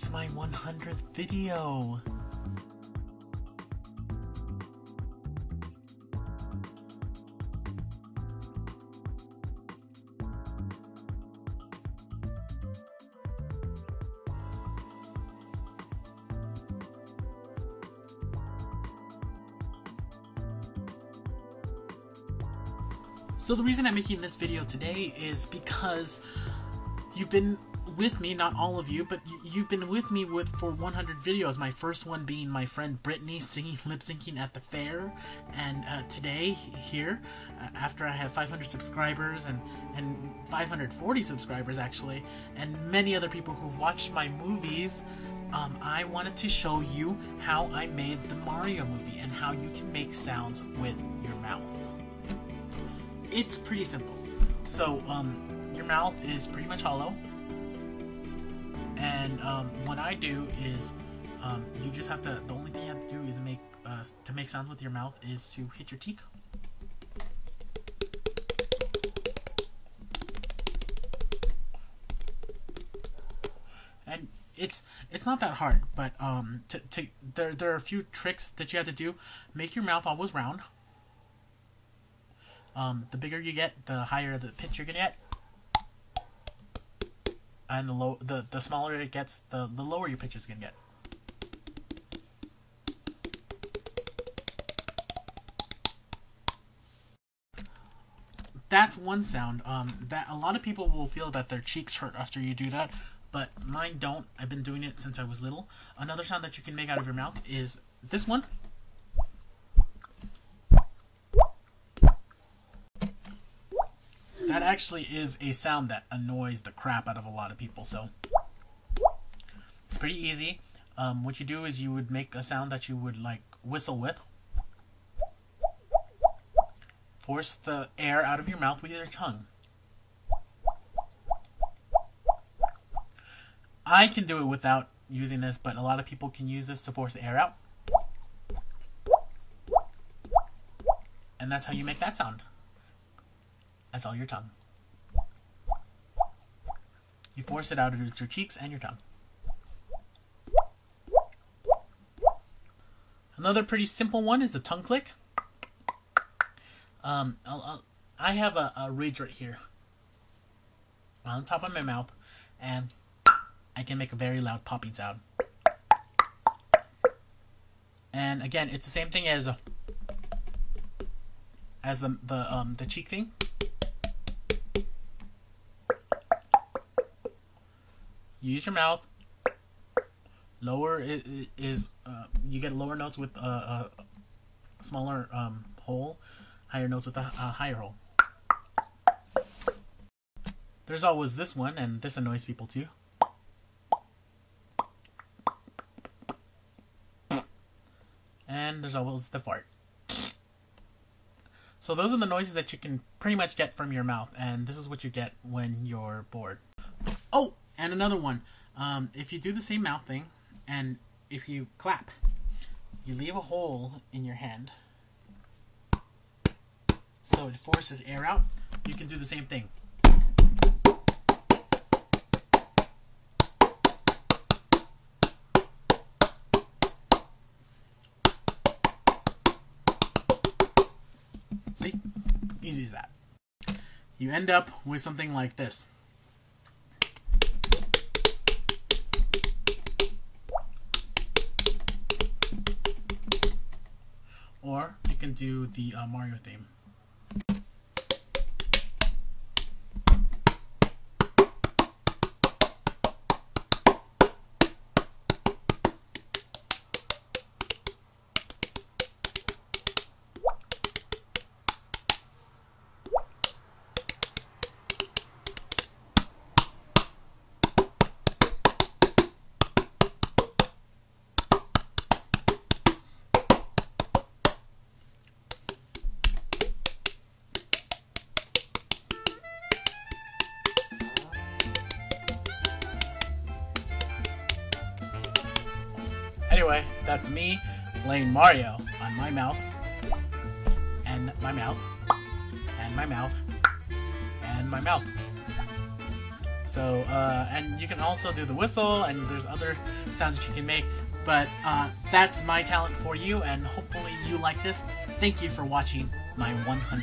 It's my 100th video! So the reason I'm making this video today is because you've been with me, not all of you, but you've been with me for 100 videos. My first one being my friend Brittany singing, lip-syncing at the fair, and today here, after I have 500 subscribers and 540 subscribers actually, and many other people who've watched my movies, I wanted to show you how I made the Mario movie and how you can make sounds with your mouth. It's pretty simple. So, your mouth is pretty much hollow, and what I do is, you just have to. The only thing you have to do is to make sounds with your mouth is to hit your cheek, and it's not that hard. But there are a few tricks that you have to do. Make your mouth always round. The bigger you get, the higher the pitch you're gonna get, and the smaller it gets, the lower your pitch is gonna get. That's one sound. That a lot of people will feel that their cheeks hurt after you do that, but mine don't. I've been doing it since I was little. Another sound that you can make out of your mouth is this one. That actually is a sound that annoys the crap out of a lot of people, so it's pretty easy. What you do is you would make a sound that you would like whistle with. Force the air out of your mouth with your tongue. I can do it without using this, but a lot of people can use this to force the air out. And that's how you make that sound. That's all your tongue. You force it out with your cheeks and your tongue. Another pretty simple one is the tongue click. I have a ridge right here on top of my mouth, and I can make a very loud popping sound. And again, it's the same thing as the cheek thing. Use your mouth. Lower is you get lower notes with a smaller hole. Higher notes with a higher hole. There's always this one, and this annoys people too. And there's always the fart. So those are the noises that you can pretty much get from your mouth, and this is what you get when you're bored. Oh! And another one, if you do the same mouth thing, and if you clap, you leave a hole in your hand, so it forces air out, you can do the same thing. See? Easy as that. You end up with something like this. Or you can do the Mario theme. Anyway, that's me playing Mario on my mouth, and my mouth, and my mouth, and my mouth. So So, and you can also do the whistle, and there's other sounds that you can make. But that's my talent for you, and hopefully you like this. Thank you for watching my 100th